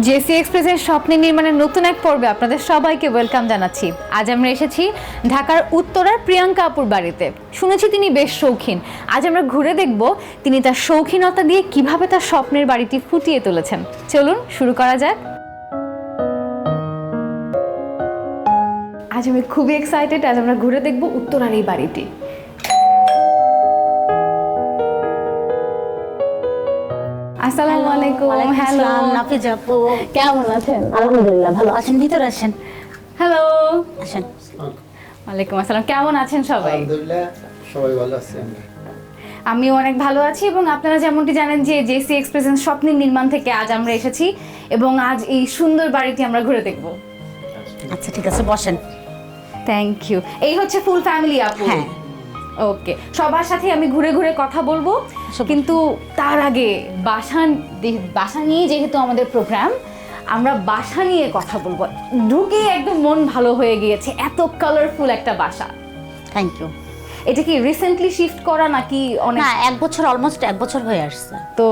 JC এক্সপ্রেসের স্বপ্নে নির্মাণের নতুন এক পর্বে আপনাদের সবাইকে ওয়েলকাম জানাচ্ছি। আজ আমরা এসেছি ঢাকার উত্তরার প্রিয়াঙ্কা আপুর বাড়িতে। শুনেছি তিনি বেশ শৌখিন। আজ আমরা ঘুরে দেখব তিনি তার শৌখিনতা দিয়ে কিভাবে তার স্বপ্নের বাড়িটি ফুটিয়ে তুলেছেন। চলুন শুরু করা যাক। আজ আমি খুবই এক্সাইটেড। আজ আমরা ঘুরে দেখব উত্তরার এই বাড়িটি। আসসালামু আলাইকুম। হ্যালো নাফিজা আপু, কেমন আছেন? আলহামদুলিল্লাহ ভালো আছেন। ভিতরে আসেন। হ্যালো আসেন। ওয়ালাইকুম আসসালাম। কেমন আছেন সবাই? আলহামদুলিল্লাহ সবাই ভালো আছে। আমিও অনেক ভালো আছি এবং আপনারা যেমনটি জানেন যে জেসি এক্সপ্রেসের স্বপ্নের নির্মাণ থেকে আজ আমরা এসেছি এবং আজ এই সুন্দর বাড়িটি আমরা ঘুরে দেখব। আচ্ছা ঠিক আছে, বসেন। Thank you. এই হচ্ছে ফুল ফ্যামিলি আপু। হ্যাঁ। ওকে, সবার সাথে আমি ঘুরে ঘুরে কথা বলবো, কিন্তু তার আগে বাসা নিয়ে যেহেতু আমাদের প্রোগ্রাম, আমরা বাসা নিয়ে কথা বলবো। ঢুকে একদম মন ভালো হয়ে গিয়েছে, এত কালারফুল একটা বাসা। Thank you. এটা কি রিসেন্টলি শিফট করা নাকি অনেক? না, অলমোস্ট এক বছর হয়ে আসছে। তো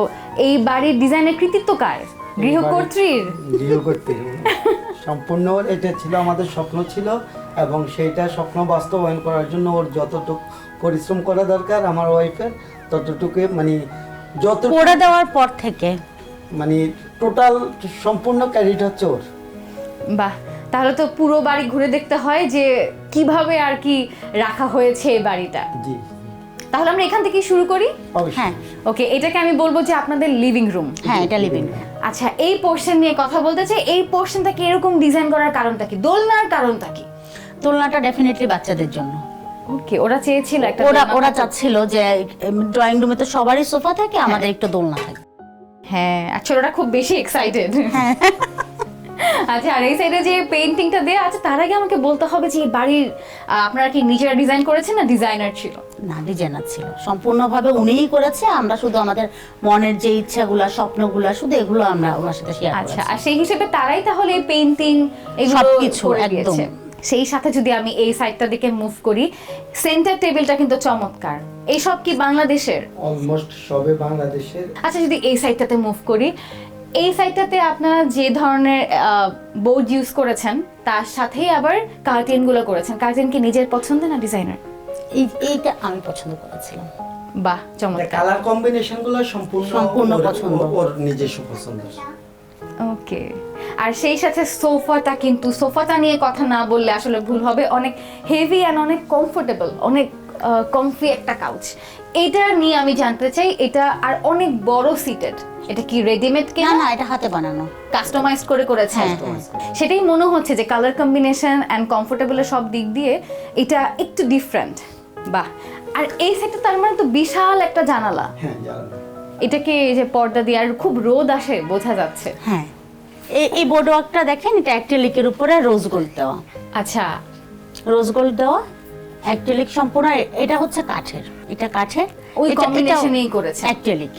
এই বাড়ির ডিজাইনের কৃতিত্ব কার? গৃহকর্ত্রীর? গৃহকর্ত্রীর সম্পূর্ণ এটা ছিল আমাদের স্বপ্ন ছিল এবং সেইটা স্বপ্ন বাস্তবায়ন করার জন্য ওর যতটুকু পরিশ্রম করা দরকার আমার ওয়াইফের ততটুকু মানে যত পড়ে দেওয়ার পর থেকে মানে টোটাল সম্পূর্ণ ক্রেডিট হচ্ছে ওর। বাহ, তাহলে তো পুরো বাড়ি ঘুরে দেখতে হয় যে কিভাবে আর কি রাখা হয়েছে এই বাড়িটা। জি, তাহলে আমরা এখান থেকে শুরু করি। অবশ্যই। হ্যাঁ ওকে, এটাকে আমি বলবো যে আপনাদের লিভিং রুম। হ্যাঁ, এটা লিভিং। আচ্ছা, এই পোর্শন নিয়ে কথা বলতে চাই। এই পোর্শনটাকে এরকম ডিজাইন করার কারণটা কি? দোলনার কারণটা কি? দোলনাটা ডেফিনেটলি বাচ্চাদের জন্য। ওকে, ওরা চেয়েছিল একটা ওরা দোলনা ওরা থাকুক। চাচ্ছিল যে ড্রয়িং রুমে তো সবারই সোফা থাকে, আমাদের একটু দোলনা থাকে। হ্যাঁ, অ্যাকচুয়ালি ওরা খুব বেশি এক্সাইটেড। হ্যাঁ। আচ্ছা, আর এই সাইডে যে পেইন্টিংটা দেয়া আছে, তার আগে আমাকে বলতে হবে যে এই বাড়ির আপনারা কি নিজেরা ডিজাইন করেছেন না ডিজাইনার ছিল? না, ডিজাইনার ছিল, সম্পূর্ণভাবে উনিই করেছে। আমরা শুধু আমাদের মনের যে ইচ্ছাগুলা, স্বপ্নগুলা, শুধু এগুলো আমরা ওনার সাথে শেয়ার করেছি। আচ্ছা, আর সেই হিসেবে তারাই তাহলে এই পেইন্টিং এগুলো সবকিছু করে একদম। দিয়েছে। সেই সাথে যদি আমি এই সাইডটা দিকে মুভ করি, সেন্টার টেবিলটা কিন্তু চমৎকার। এইসব কি বাংলাদেশের? অলমোস্ট সবে বাংলাদেশের। আচ্ছা, যদি এই সাইডটাতে মুভ করি, এই সাইডটাতে আপনারা যে ধরনের বোর্ড ইউজ করেছেন তার সাথেই আবার কার্টেনগুলো করেছেন। কার্টেন কি নিজের পছন্দ না ডিজাইনার? এইটা আমি পছন্দ করেছিলাম। বাহ, চমৎকার। কালার কম্বিনেশনগুলো সম্পূর্ণ ওর- পছন্দ। ওর নিজস্ব পছন্দের। ওকে, আর সেই সাথে সোফাটা নিয়ে কথা না বললে আসলে ভুল হবে। অনেক হেভি অ্যান্ড অনেক কমফোর্টেবল, অনেক কমফি একটা কাউচ। এটা নিয়ে আমি জানতে চাই, এটা আর অনেক বড় সিটেড। এটা কি রেডিমেড না কেনা? না, এটা হাতে বানানো। কাস্টমাইজ করে করেছেন? হ্যাঁ, সেটাই মনে হচ্ছে যে কালার কম্বিনেশন অ্যান্ড কমফোর্টেবলের সব দিক দিয়ে এটা একটু ডিফারেন্ট। বাহ, আর এই সাইডটা তার মানে তো বিশাল একটা জানালা। হ্যাঁ, জানেন। এটাকে এই যে পর্দা দিয়ে, আর খুব রোদ আসে বোঝা যাচ্ছে। হ্যাঁ, এই বোর্ড ওয়ার্কটা দেখেন, এটা অ্যাক্রিলিকের উপরে রোজ গোল্ড দেওয়া। আচ্ছা, রোজ গোল্ড দেওয়া অ্যাক্রিলিক সম্পূর্ণ। এটা হচ্ছে কাঠের, এটা কাঠের ওই কম্বিনেশনেই করেছে। অ্যাক্রিলিক।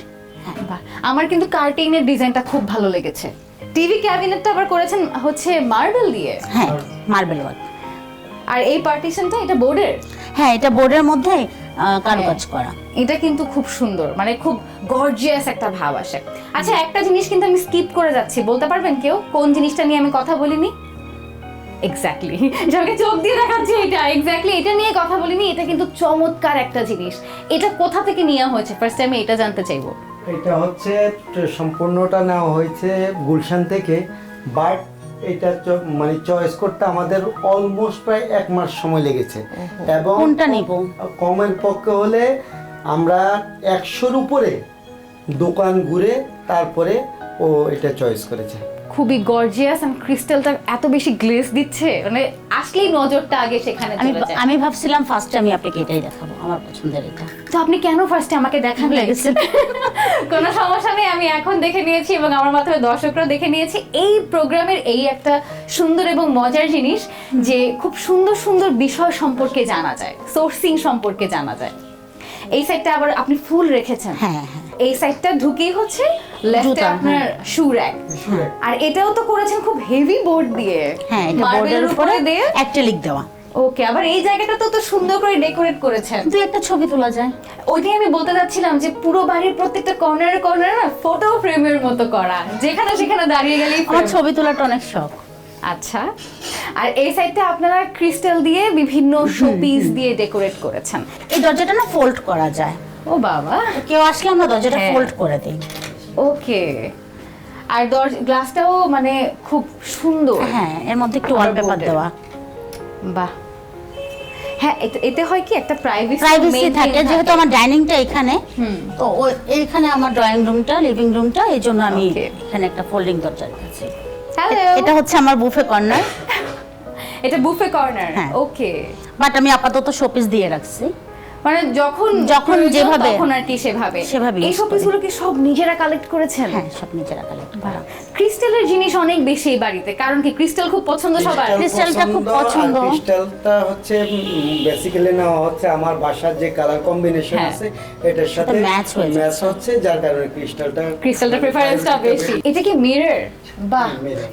বাহ, আমার কিন্তু কার্টেইনের ডিজাইনটা খুব ভালো লেগেছে। টিভি ক্যাবিনেটটা আবার করেছেন হচ্ছে মার্বেল দিয়ে। হ্যাঁ, মার্বেল ওয়ার্ক। আর এই পার্টিশনটা এটা বোর্ডের? হ্যাঁ, এটা বোর্ডের মধ্যে কারুকাজ করা। এটা কিন্তু খুব সুন্দর, মানে খুব গর্জিয়াস একটা ভাব আসে। আচ্ছা, একটা জিনিস কিন্তু আমি স্কিপ করে যাচ্ছি, বলতে পারবেন কেউ কোন জিনিসটা নিয়ে আমি কথা বলিনি? এক্স্যাক্টলি, যাকে চোখ দিয়ে দেখাচ্ছি, এটা এক্স্যাক্টলি, এটা নিয়ে কথা বলিনি। এটা কিন্তু চমৎকার একটা জিনিস। এটা কোথা থেকে নেওয়া হয়েছে? ফার্স্ট টাইম এটা জানতে চাইবো। এটা হচ্ছে সম্পূর্ণটা নেওয়া হয়েছে গুলশান থেকে, বাট এটা মানে চয়েস করতে আমাদের অলমোস্ট প্রায় 1 মাস সময় লেগেছে। এবং কোনটা নিব? কমের পক্ষে হলে আমরা 100-র উপরে দোকান ঘুরে তারপরে ও এটা চয়েস করেছে। খুবই গর্জিয়াস, আর ক্রিস্টালটা এত বেশি গ্লেজ দিচ্ছে, মানে আসলেই নজরটা আগে সেখানে চলে যায়। আমি ভাবছিলাম ফার্স্টে আমি আপনাকে এটাই দেখাবো, আমার পছন্দের এটা। তো আপনি কেন ফার্স্টে আমাকে দেখান লেগেছে? কোনো সমস্যা নেই, আমি এখন দেখে নিয়েছি এবং আমার মাধ্যমে দর্শকরাও দেখে নিয়েছি। এই প্রোগ্রামের এই একটা সুন্দর এবং মজার জিনিস যে খুব সুন্দর সুন্দর বিষয় সম্পর্কে জানা যায়, সোর্সিং সম্পর্কে জানা যায়। এই সাইডটা আবার আপনি ফুল রেখেছেন। হ্যাঁ হ্যাঁ, এই সাইডটা ঢুকেই হচ্ছে লেফটে জুতা, আপনার শু র‍্যাক। আর এটাও তো করেছেন খুব হেভি বোর্ড দিয়ে। হ্যাঁ, এটা বোর্ডের উপরে দিয়ে অ্যাক্রিলিক দেওয়া। ওকে, আবার এই জায়গাটা তো সুন্দর করে ডেকোরেট করেছেন। কিন্তু একটা ছবি তোলা যায়। ওইটাই আমি বলতে যাচ্ছিলাম যে পুরো বাড়ির প্রত্যেকটা কর্নারে কর্নারে না ফটো ফ্রেমের মতো করা, যেখানে সেখানে দাঁড়িয়ে গেলেই আমার frame। ছবি তোলাটা অনেক শখ। আচ্ছা, আর এই সাইডটা আপনারা ক্রিস্টাল দিয়ে বিভিন্ন শোপিস দিয়ে ডেকোরেট করেছেন। এই দরজাটা না ফোল্ড করা যায়, ও বাবা, কেউ আসলে আমরা দরজাটা হ্যাঁ। ফোল্ড করে দিই। ওকে। আর গ্লাসটাও মানে খুব সুন্দর। হ্যাঁ, এর মধ্যে একটু ওয়ালপেপার দেওয়া। বাহ, হ্যাঁ এতে হয় কি একটা প্রাইভেসি থাকে, যেহেতু আমার ডাইনিংটা এখানে, তো ওই এইখানে আমার ড্রয়িং রুমটা, লিভিং রুমটা, এই জন্য আমি Okay. এখানে একটা ফোল্ডিং দরজা রেখেছি। হ্যালো, এটা হচ্ছে আমার বুফে কর্নার, এটা বুফে কর্নার। হ্যাঁ। ওকে, বাট আমি আপাতত শোপিস দিয়ে রাখছি। মানে যখন প্রয়োজন যেভাবে তখন তখন আর কি সেভাবে use এই শোপিসগুলো কি সব নিজেরা কালেক্ট করেছেন? হ্যাঁ, সব নিজেরা কালেক্ট করা। ক্রিস্টালের জিনিস অনেক বেশি এই বাড়িতে, কারণ কি ক্রিস্টাল খুব পছন্দ সবার। ক্রিস্টালটা খুব পছন্দ। আর ক্রিস্টালটা হচ্ছে বেসিক্যালি নেওয়া হচ্ছে আমার বাসার যে কালার কম্বিনেশন হ্যাঁ। আছে এটার সাথে match হয়ে ম্যাচ হচ্ছে, যার কারণে ক্রিস্টালটা প্রেফারেন্সটা বেশি। এটা কি মিরর? বাহ,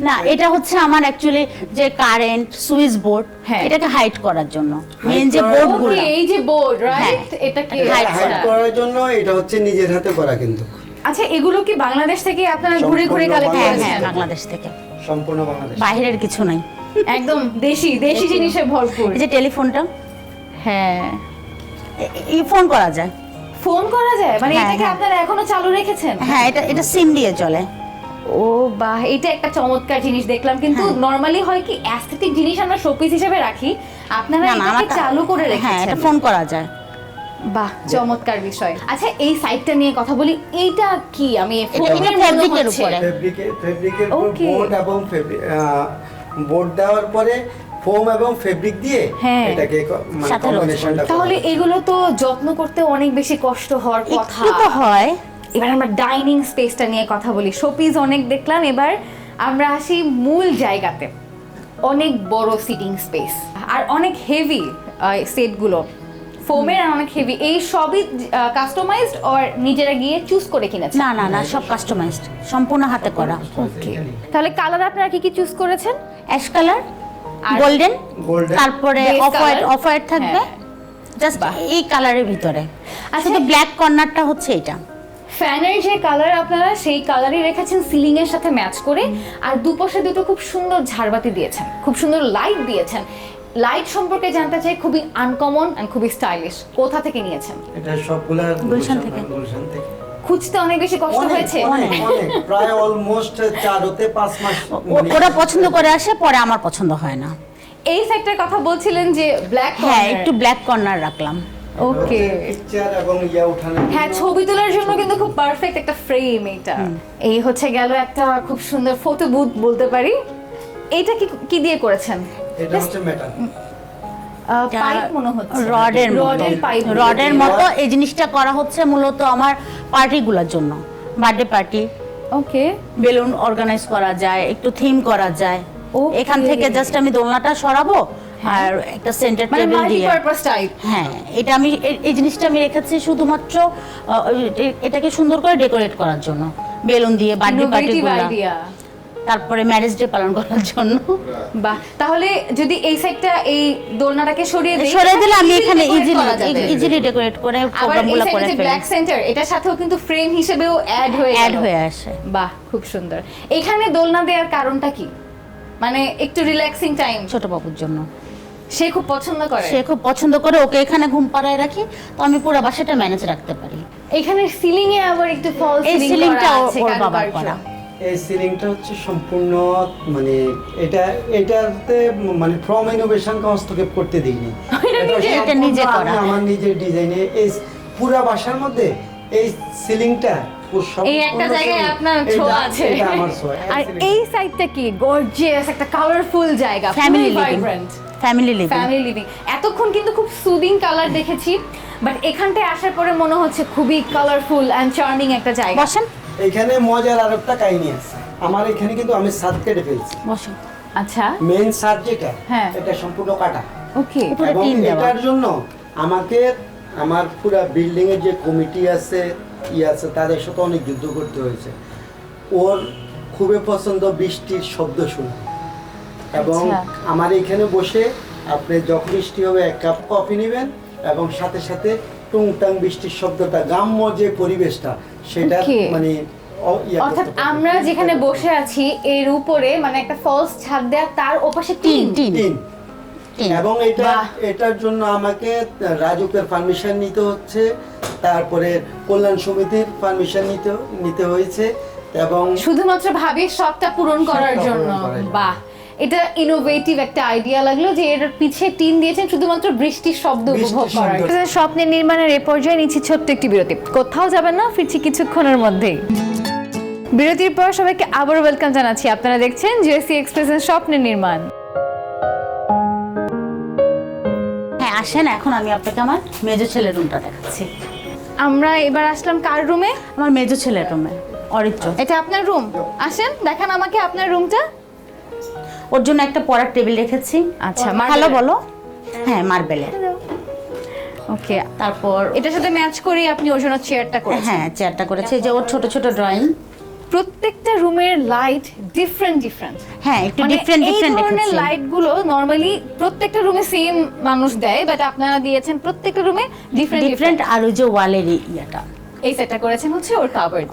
না, এটা হচ্ছে আমার অ্যাকচুয়ালি যে কারেন্ট সুইচ বোর্ড, হ্যাঁ। এটাকে হাইড করার জন্য মেন যে করার- বোর্ডগুলো। ওকে, এই যে বোর্ড, রাইট? হ্যাঁ। এটা কি Height হাইড করার জন্য এটা হচ্ছে নিজের হাতে করা, কিন্তু আচ্ছা, এগুলো কি বাংলাদেশ থেকে আপনারা ঘুরে ঘুরে সম্পূর্ণ কালেক্ট হ্যাঁ, বাংলাদেশ হ্যাঁ, করেছেন? বাংলাদেশ থেকে, সম্পূর্ণ বাংলাদেশ। বাইরের কিছু নাই। একদম দেশি দেশি জিনিসে ভরপুর। এই যে টেলিফোনটা, হ্যাঁ, এই ফোন করা যায়। ফোন করা যায়, মানে হ্যাঁ, এটাকে হ্যাঁ। আপনারা এখনো চালু রেখেছেন? হ্যাঁ, এটা সিম দিয়ে চলে। ও বাহ, এটা একটা চমৎকার জিনিস দেখলাম। কিন্তু হ্যাঁ। নরমালি হয় কি অ্যাস্থেটিক জিনিস আমরা শোপিস হিসেবে রাখি, আপনারা না, না, এটাকে আমার চালু করে হ্যাঁ, রেখেছেন। এটা ফোন করা যায়। বাহ, চমৎকার বিষয়। আচ্ছা, এই সাইডটা নিয়ে কথা বলি। এইটা কি? আমি ফোমের মনে ফেব্রিকের হচ্ছে। উপরে। ফেব্রিকের Okay. বোর্ড এবং বোর্ড দেওয়ার পরে ফোম এবং ফেব্রিক দিয়ে হ্যাঁ। এটাকে মানে সাথে কম্বিনেশনটা তাহলে এগুলো তো যত্ন করতে অনেক বেশি কষ্ট হওয়ার কথা। একটু তো হয়। এবার আমরা ডাইনিং স্পেসটা নিয়ে কথা বলি। শোপিস অনেক দেখলাম, এবার আমরা আসি মূল জায়গাতে। অনেক বড় সিটিং স্পেস আর অনেক হেভি সেটগুলো, ফোমের আর অনেক হেভি। এই সবই কাস্টমাইজড আর নিজেরা গিয়ে চুজ করে কিনেছেন? না, না, না, সব কাস্টমাইজড, সম্পূর্ণ হাতে করা। ওকে, তাহলে কালার আপনারা কি কি চুজ করেছেন? অ্যাশ কালার, আর গোল্ডেন, Golden। তারপরে Base off white, color? Off white থাকবে, হ্যাঁ। জাস্ট বাহ। এই কালারের ভিতরে। আচ্ছা, শুধু ব্ল্যাক কর্নারটা হচ্ছে এটা। ফ্যানের যে কালার আপনারা সেই কালারই রেখেছেন সিলিং এর সাথে ম্যাচ করে, আর দুপাশে দুটো খুব সুন্দর ঝাড়বাতি দিয়েছেন, খুব সুন্দর লাইট দিয়েছেন। লাইট সম্পর্কে জানতে চাই, খুবই আনকমন এন্ড খুবই স্টাইলিশ। কোথা থেকে নিয়েছেন? এটা সবগুলা গুলশান থেকে। গুলশান থেকে। খুঁজতে অনেক বেশি কষ্ট অনেক, হয়েছে? অনেক, অনেক, প্রায় অলমোস্ট 4 হতে 5 মাস। ওরা পছন্দ করে আসে, পরে আমার পছন্দ হয় না। এই সেক্টর কথা বলছিলেন যে ব্ল্যাক হ্যাঁ, একটু ব্ল্যাক কর্নার রাখলাম। ওকে। পিকচার এবং উঠানোর হ্যাঁ, ছবি তোলার জন্য কিন্তু খুব পারফেক্ট একটা ফ্রেম এটা। এই হচ্ছে গেল একটা খুব সুন্দর ফটো বুথ বলতে পারি। এটা কি কি দিয়ে করেছেন? এটা হচ্ছে মেটাল। পাইপ মনে হচ্ছে, রডের পাইপ। রডের মতো এই জিনিসটা করা হচ্ছে মূলত আমার পার্টিগুলোর জন্য। বার্থডে পার্টি, ওকে। বেলুন অর্গানাইজ করা যায়, একটু থিম করা যায়। Okay. এখান থেকে জাস্ট আমি দোলনাটা সরাবো আর একটা সেন্টার মানে টেবিল দিয়ে। Multipurpose type. হ্যাঁ, এটা আমি এই জিনিসটা আমি রেখেছি শুধুমাত্র এটাকে সুন্দর করে ডেকোরেট করার জন্য, বেলুন দিয়ে বার্থডে পার্টিগুলো, আইডিয়া। তারপরে ম্যারেজ ডে পালন করার জন্য। বাহ, তাহলে যদি এই সাইডটা এই দোলনাটাকে সরিয়ে দেই, সরে দিলে আমি easily এখানে decorate করা যাবে। ইজিলি ডেকোরেট করে আবার এই প্রোগ্রামগুলো করে সাইডে ফেলি, ব্ল্যাক সেন্টার, এটার সাথেও কিন্তু ফ্রেম হিসেবেও অ্যাড হয়ে অ্যাড গেল। হয়ে আসে। বাহ, খুব সুন্দর। এখানে দোলনা দেওয়ার কারণটা কি? মানে একটু রিল্যাক্সিং টাইম ছোট বাবুর জন্য, সে খুব পছন্দ করে। সে খুব পছন্দ করে, ওকে এখানে ঘুম পাড়ায় রাখি, তো আমি পুরো বাসাটা ম্যানেজ রাখতে পারি। এখানে সিলিং এ আবার একটু ফল এই সিলিং সিলিংটা করা আছে, ওর বাবার কারুকার্য। করা। এই সিলিংটা হচ্ছে সম্পূর্ণ মানে এটাতে মানে ফ্রম ইনোভেশন হস্তক্ষেপ করতে দিইনি। এটা নিজে সম্পূর্ণ করা। আমি আমার নিজের ডিজাইনে এই পুরা বাসার মধ্যে এই সিলিংটা এই একটা জায়গায় আপনার ছোঁয়া আছে। এটা আমার ছোঁয়া। আর এই সাইডটা কি গর্জিয়াস একটা কালারফুল জায়গা, family living, vibrant family living. Family living. এতক্ষণ কিন্তু খুব সুদিং কালার দেখেছি, বাট এখানটায় আসার পরে মনে হচ্ছে খুবই কালারফুল এন্ড চার্মিং একটা জায়গা। বসেন, এখানে মজার আরেকটা কাহিনী আছে। আমার এখানে কিন্তু আমি ছাদ কেটে ফেলছি। বসেন। আচ্ছা, মেইন ছাদ যেটা, হ্যাঁ। এটা সম্পূর্ণ কাটা। ওকে। উপরে এবং টিন দেওয়া। এটার জন্য আমাকে আমার পুরা বিল্ডিং এর যে কমিটি আছে আছে তাদের সাথে অনেক যুদ্ধ করতে হয়েছে। ওর খুবই পছন্দ বৃষ্টির শব্দ শুনে, এবং আচ্ছা। আমার এখানে বসে আপনি যখন বৃষ্টি হবে 1 কাপ কফি নেবেন এবং সাথে সাথে টুংটাং বৃষ্টির শব্দটা, গ্রাম্য যে পরিবেশটা সেটা Okay. মানে অর্থাৎ আমরা যেখানে বসে আছি এর উপরে মানে একটা ফলস ছাদ দেয়া, তার ওপাশে টিন। Tin tin. টিন। এবং বাহ। এটার জন্য আমাকে রাজুকের পারমিশন নিতে হচ্ছে, তারপরে কল্যাণ সমিতির পারমিশন নিতে হয়েছে এবং শুধুমাত্র ভাবির শখটা পূরণ করার শখটা জন্য। পূরণ করার জন্য। বাহ, এটা ইনোভেটিভ একটা আইডিয়া লাগলো যে এর পিছে টিন দিয়েছেন শুধুমাত্র বৃষ্টির শব্দ উপভোগ বৃষ্টির করার শব্দ। জন্য। স্বপ্নের নির্মাণের এ পর্যায়ে নিচ্ছি ছোট্ট একটি বিরতি, কোথাও যাবেন না, ফিরছি কিছুক্ষণের মধ্যেই। বিরতির পর সবাইকে আবার ওয়েলকাম জানাচ্ছি, আপনারা দেখছেন জেএসসি এক্সপ্রেসের স্বপ্নের নির্মাণ। হ্যাঁ আসেন, এখন আমি আপনাকে আমার মেজো ছেলের রুমটা দেখাচ্ছি। আমরা এবার আসলাম কার রুমে? আমার মেজো ছেলের রুমে, অরিত্র। এটা আপনার রুম? আসেন দেখান আমাকে আপনার রুমটা। ওর জন্য একটা পড়ার টেবিল রেখেছি। আচ্ছা, হ্যালো মার্বেলের? বলো। হ্যাঁ মার্বেলের। ওকে, তারপর এটার সাথে ম্যাচ করে আপনি ওর জন্য চেয়ারটা করেছেন। হ্যাঁ চেয়ারটা করেছে, এই যে ওর ছোট ছোট ড্রয়িং। প্রত্যেকটা রুমের লাইট ডিফারেন্ট। হ্যাঁ একটু মানে ডিফারেন্ট এই ডিফারেন্ট ধরনের রেখেছি। লাইট গুলো নরমালি প্রত্যেকটা রুমে সেম মানুষ দেয়, বাট আপনারা দিয়েছেন প্রত্যেকটা রুমে ডিফারেন্ট ডিফারেন্ট। আর ওই যে ওয়ালের ইয়েটা, এই সেটটা করেছেন হচ্ছে ওর কাভার্ড।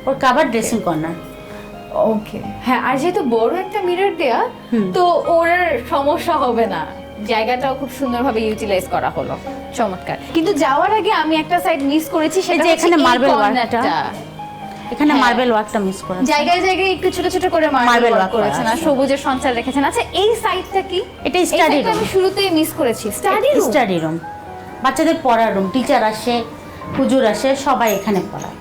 ওর কাভার ড্রেসিং কর্নার। ওকে, হ্যাঁ, আর যেহেতু বড় একটা মিরর দেয়া, তো ওর আর সমস্যা হবে না, জায়গাটাও খুব সুন্দরভাবে ইউটিলাইজ করা হলো। চমৎকার। কিন্তু যাওয়ার আগে আমি একটা সাইড মিস করেছি, সেটা যে হচ্ছে এখানে এই marble কর্নারটা। ওয়ার্কটা। এখানে হ্যাঁ। মার্বেল ওয়ার্কটা মিস করেছে। জায়গায় জায়গায় একটু ছোট ছোট করে মার্বেল Marble ওয়ার্ক work করা করেছেন আর আছে। সবুজের সঞ্চার রেখেছেন। আচ্ছা, এই সাইডটা কি? এটা এই study সাইডটা room। আমি শুরুতেই মিস করেছি। Study room. স্টাডি রুম, বাচ্চাদের পড়ার রুম। টিচার আসে, হুজুর আসে, সবাই এখানে পড়ায়।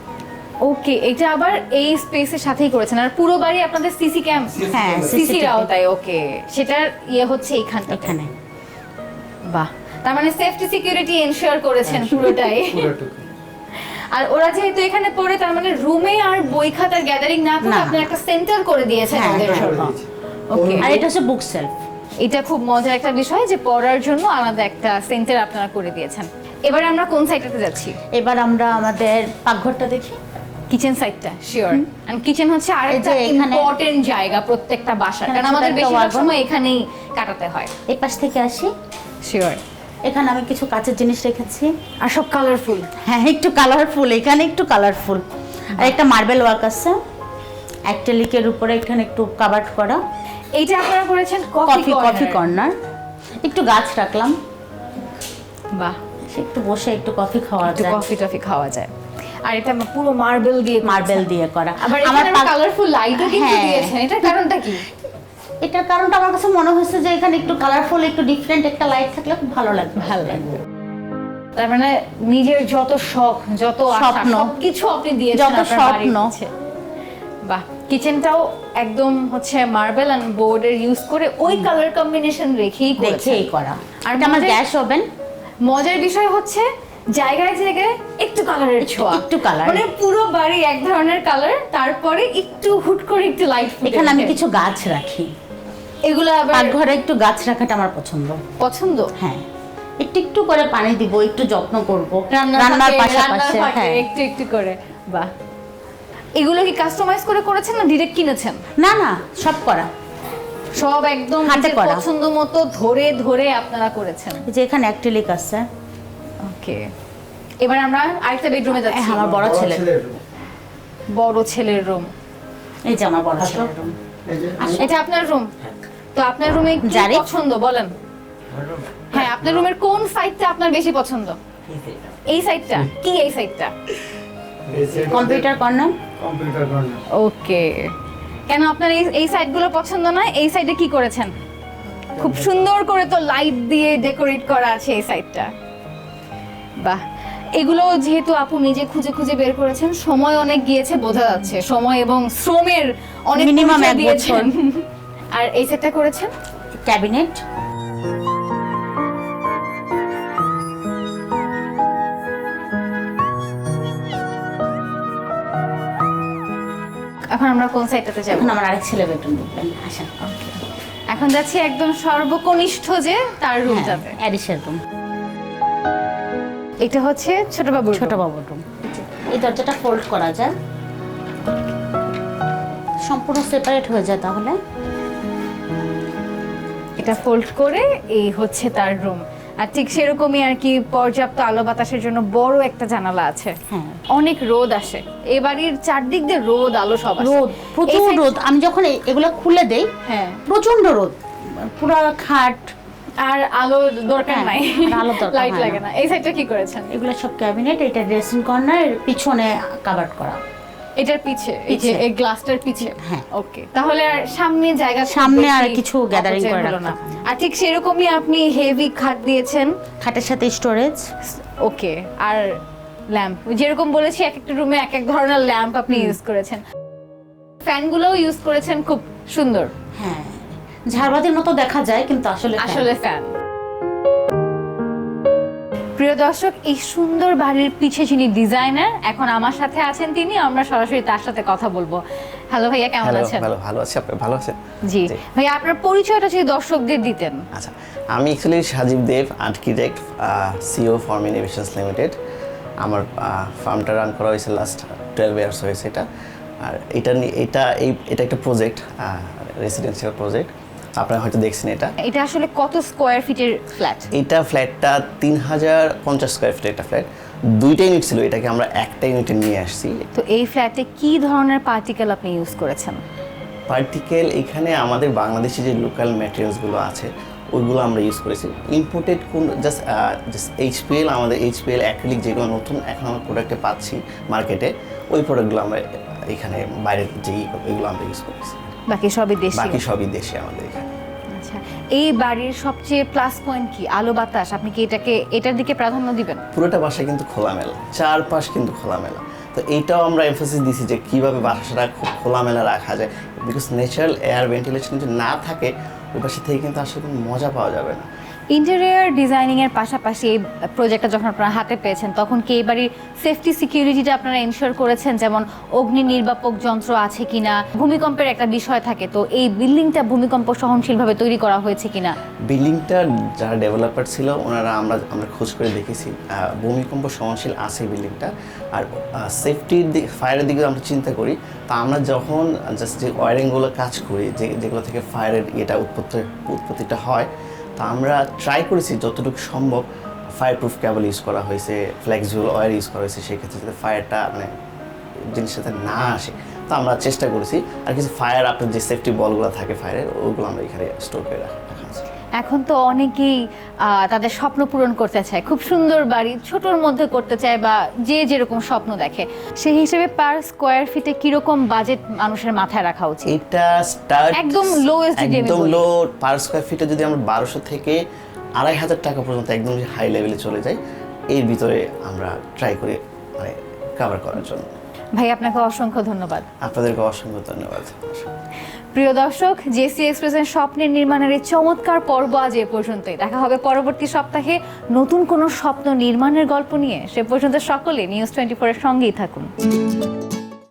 ওকে, এটা আবার এই স্পেসের সাথেই করেছেন। আর পুরো বাড়ি আপনাদের সিসি ক্যাম? হ্যাঁ সিসি রাওতায়। ওকে, সেটার ইয়ে হচ্ছে এইখানটা। এখানে। বাহ, তার মানে সেফটি সিকিউরিটি এনশিওর করেছেন পুরোটাই। পুরোটুকু। আর ওরা যেহেতু এখানে পড়ে, তার মানে রুমে আর বই খাতার গ্যাদারিং না করে না। আপনি একটা সেন্টার করে দিয়েছেন হ্যাঁ, ওদের হ্যাঁ। জন্য। ওকে, আর এটা হচ্ছে বুক সেলফ। এটা খুব মজার একটা বিষয় যে পড়ার জন্য আলাদা একটা সেন্টার আপনারা করে দিয়েছেন। এবার আমরা কোন সাইডটাতে যাচ্ছি? এবার আমরা আমাদের পাকঘরটা দেখি। কিচেন সাইডটা, শিওর। এন্ড কিচেন হচ্ছে আরেকটা এই যে এখানে- ইম্পর্টেন্ট জায়গা প্রত্যেকটা বাসার, এখানে কারণ ছোট আমাদের একটা বেশিরভাগ ওয়াগন। সময় এখানেই কাটাতে হয়। এই পাশ থেকে আসি। শিওর। এখানে আমি কিছু কাঁচের জিনিস রেখেছি। আর সব কালারফুল। হ্যাঁ একটু কালারফুল, এখানে একটু কালারফুল। আর একটা মার্বেল ওয়ার্ক আছে অ্যাক্রিলিকের উপরে, এখানে একটু কাভার্ড করা। এইটা আপনারা করেছেন কফি কফি কর্নার। একটু গাছ রাখলাম, বাহ, একটু বসে একটু কফি খাওয়া একটু যায়। কফি টফি খাওয়া যায়। আর এটা পুরো মার্বেল দিয়ে মার্বেল দিয়ে করা। আবার আমার এখানে কালারফুল লাইটও কিন্তু হ্যাঁ। দিয়েছেন, এটার কারণটা কি? এটার কারণটা আমার কাছে মনে হয়েছে যে এখানে একটু কালারফুল, একটু ডিফারেন্ট একটা লাইট থাকলে খুব ভালো লাগবে। ভালো লাগবে। তার মানে নিজের যত শখ, যত আশা, স্বপ্ন, সবকিছু আপনি দিয়েছেন যত আপনার বাড়ির স্বপ্ন। পিছে। বাহ, কিচেনটাও একদম হচ্ছে মার্বেল এন্ড বোর্ডের ইউজ করে ওই কালার কম্বিনেশন রেখেই করেছেন। দেখেই করা। আর আর এটা আমার মজার- গ্যাস ওভেন। মজার বিষয় হচ্ছে জায়গায় জায়গায় একটু কালারের ছোঁয়া, একটু colour। মানে পুরো বাড়ি এক ধরনের কালার, তারপরে একটু হুট করে একটু লাইট। এখানে আমি কিছু গাছ রাখি। এগুলো আবার পাকঘরে একটু গাছ রাখাটা আমার পছন্দ। পছন্দ। হ্যাঁ, একটু একটু করে পানি দিব, একটু যত্ন করব রান্নার রান্নার পাশাপাশি। ফাঁকে হ্যাঁ, একটু একটু করে। বাহ, এগুলো কি কাস্টমাইজ করে করেছেন না ডিরেক্ট কিনেছেন? না না সব করা। সব একদম হাতে নিজের করা। পছন্দ মতো ধরে ধরে আপনারা করেছেন। এই যে এখানে অ্যাক্রিলিক আছে। ওকে, এবার আমরা আরেকটা বেডরুমে যাচ্ছি। আমার বড় ছেলে। বড় ছেলের রুম। এই যে আমার বড় ছেলের রুম। এই যে এটা আপনার রুম? তো আপনার রুমে কি জারিফ? পছন্দ বলেন? হ্যাঁ, আপনার রুমের কোন সাইডটা আপনার বেশি পছন্দ? এই সাইডটা? কি এই সাইডটা? Computer corner. Computer corner. Okay, কেন আপনার এই সাইডগুলো পছন্দ না? এই সাইডে কি করেছেন? খুব সুন্দর করে তো লাইট দিয়ে ডেকোরেট করা আছে এই সাইডটা। বাহ, এগুলো যেহেতু আপু নিজে খুঁজে খুঁজে বের করেছেন, সময় অনেক গিয়েছে বোঝা যাচ্ছে, সময় এবং শ্রমের অনেক Minimum পরিচয় 1 দিয়েছেন। আর এই সেটটা করেছেন ক্যাবিনেট। এখন আমরা কোন সাইডটাতে যাব? এখন আমার আরেক ছেলে বেডরুম ঢুকবেন, আসেন। এখন যাচ্ছি একদম সর্বকনিষ্ঠ যে তার হ্যাঁ, রুমটাতে। অ্যাডিসের রুম। এটা হচ্ছে ছোট বাবুর ছোট বাবুর রুম। এই দরজাটা ফোল্ড করা যায়, সম্পূর্ণ সেপারেট হয়ে যায় তাহলে। এটা ফোল্ড করে এই হচ্ছে তার রুম। আর ঠিক সেরকমই আর কি পর্যাপ্ত আলো বাতাসের জন্য বড় একটা জানালা আছে। হ্যাঁ। অনেক রোদ আসে, এ বাড়ির চারদিক দিয়ে রোদ আলো সব আসে। রোদ, প্রচুর রোদ। আমি যখন এগুলো খুলে দেই, হ্যাঁ, প্রচন্ড রোদ, পুরো খাট। আর আলো দরকার হ্যাঁ, নাই, আর আলোর দরকার লাইট হয় লাগে না। এই সাইডটা কি করেছেন? এগুলো সব ক্যাবিনেট, এটা ড্রেসিং কর্নার, পিছনে কাভার করা। এটার পিছে, এই যে এই গ্লাসটার পিছে। হ্যাঁ। ওকে, তাহলে আর সামনে জায়গা খুব সামনে আর বেশি কিছু gathering অপচয় করে হলো না। রাখতে হয় না। আর ঠিক সেরকমই আপনি হেভি খাট দিয়েছেন। খাটের সাথে স্টোরেজ। ওকে, আর ল্যাম্প যেরকম বলেছি এক একটা রুমে এক এক ধরনের ল্যাম্প আপনি ইউজ করেছেন। ফ্যানগুলোও ইউজ করেছেন, খুব সুন্দর। হ্যাঁ, ঝাড়বাতির মতো দেখা যায় কিন্তু আসলে আসলে ফ্যান। প্রিয় দর্শক, এই সুন্দর বাড়ির পিছে যিনি ডিজাইনার, এখন আমার সাথে আছেন তিনি, আমরা সরাসরি তার সাথে কথা বলবো। হ্যালো ভাইয়া, কেমন হ্যালো, আছেন? ভালো আছি। আপনি ভালো আছেন? জি ভাইয়া, আপনার পরিচয়টা যদি দর্শকদের দিতেন। আচ্ছা, আমি actually Sajib Deb, architect, CEO Form Innovations Limited. আমার ফার্মটা রান করা হয়েছে লাস্ট 12 ইয়ার্স হয়েছে এটা। আর এটা একটা প্রজেক্ট, রেসিডেন্সিয়াল প্রজেক্ট। আপনারা হয়তো দেখছেন এটা। এটা আসলে কত স্কোয়ার ফিটের ফ্ল্যাট? এটা ফ্ল্যাটটা 3050 স্কোয়ার ফিটের একটা ফ্ল্যাট। 2টা ইউনিট ছিল, এটাকে আমরা একটা ইউনিটে নিয়ে আসছি। তো এই ফ্ল্যাটে কি ধরনের পার্টিকেল আপনি ইউজ করেছেন? পার্টিকেল এখানে আমাদের বাংলাদেশি যে লোকাল ম্যাটেরিয়ালসগুলো আছে ওইগুলো আমরা ইউজ করেছি। ইম্পোর্টেড কোন জাস্ট এইচপিএল, আমাদের এইচপিএল অ্যাক্রিলিক যেগুলো নতুন এখন আমরা প্রোডাক্টে পাচ্ছি মার্কেটে, ওই প্রোডাক্টগুলো আমরা এখানে বাইরের এগুলো আমরা ইউজ করেছি। বাকি সবই দেশি? বাকি সবই দেশে আমাদের এখানে। আচ্ছা, এই বাড়ির সবচেয়ে প্লাস পয়েন্ট কি? আলো বাতাস, আপনি কি এটার দিকে প্রাধান্য দিবেন? পুরোটা বাসা কিন্তু খোলামেলা, চারপাশ কিন্তু খোলামেলা। তো এইটাও আমরা এমফাসিস দিছি যে কীভাবে বাসাটা খুব খোলামেলা রাখা যায়, বিকজ ন্যাচারাল এয়ার ভেন্টিলেশন যদি না থাকে ওই বাসা থেকে কিন্তু আসলে কোনো মজা পাওয়া যাবে না। ইন্টেরিয়র ডিজাইনিং এর পাশাপাশি এই প্রজেক্টটা যখন আপনারা হাতে পেয়েছেন তখন কি এই বাড়ির সেফটি সিকিউরিটিটা আপনারা এনশিওর করেছেন? যেমন অগ্নি নির্বাপক যন্ত্র আছে কিনা, ভূমিকম্পের একটা বিষয় থাকে, তো এই বিল্ডিংটা ভূমিকম্প সহনশীলভাবে তৈরি করা হয়েছে কিনা? বিল্ডিংটা যারা ডেভেলপার ছিল ওনারা আমরা খোঁজ করে দেখেছি ভূমিকম্প সহনশীল আছে বিল্ডিংটা। আর সেফটির দিক, ফায়ারের দিকে আমরা চিন্তা করি, তা আমরা যখন জাস্ট যে ওয়ারিংগুলো কাজ করি, যেগুলো থেকে ফায়ারের উৎপত্তিটা হয়, তা আমরা ট্রাই করেছি যতটুকু সম্ভব ফায়ার প্রুফ কেবল ইউজ করা হয়েছে, ফ্লেক্সিবল ওয়্যার ইউজ করা হয়েছে, সেক্ষেত্রে যাতে ফায়ারটা মানে জিনিসটাতে না আসে। তো আমরা চেষ্টা করেছি। আর কিছু ফায়ার আপনার যে সেফটি বলগুলো থাকে ফায়ারের, ওইগুলো আমরা এখানে স্টোর করে রাখা আছে। এখন তো অনেকেই তাদের স্বপ্ন পূরণ করতে চায়, খুব সুন্দর বাড়ি ছোটর মধ্যে করতে চায়, বা যে যেরকম স্বপ্ন দেখে, সেই হিসেবে পার স্কোয়ার ফিটে কিরকম বাজেট মানুষের মাথায় রাখা উচিত? এটা স্টার্ট একদম লোয়েস্ট, একদম লো পার স্কোয়ার ফিটে যদি আমরা 1200 থেকে 2500 টাকা পর্যন্ত একদম হাই লেভেলে চলে যাই, এর ভিতরে আমরা ট্রাই করি মানে কভার করার জন্য। ভাই, আপনাকে অসংখ্য ধন্যবাদ। আপনাদেরকে অসংখ্য ধন্যবাদ। প্রিয় দর্শক, জেসি এক্সপ্রেসের স্বপ্নের নির্মাণের এই চমৎকার পর্ব আজ এ পর্যন্তই। দেখা হবে পরবর্তী সপ্তাহে নতুন কোনো স্বপ্ন নির্মাণের গল্প নিয়ে। সে পর্যন্ত সকলে নিউজ 24 এর সঙ্গেই থাকুন।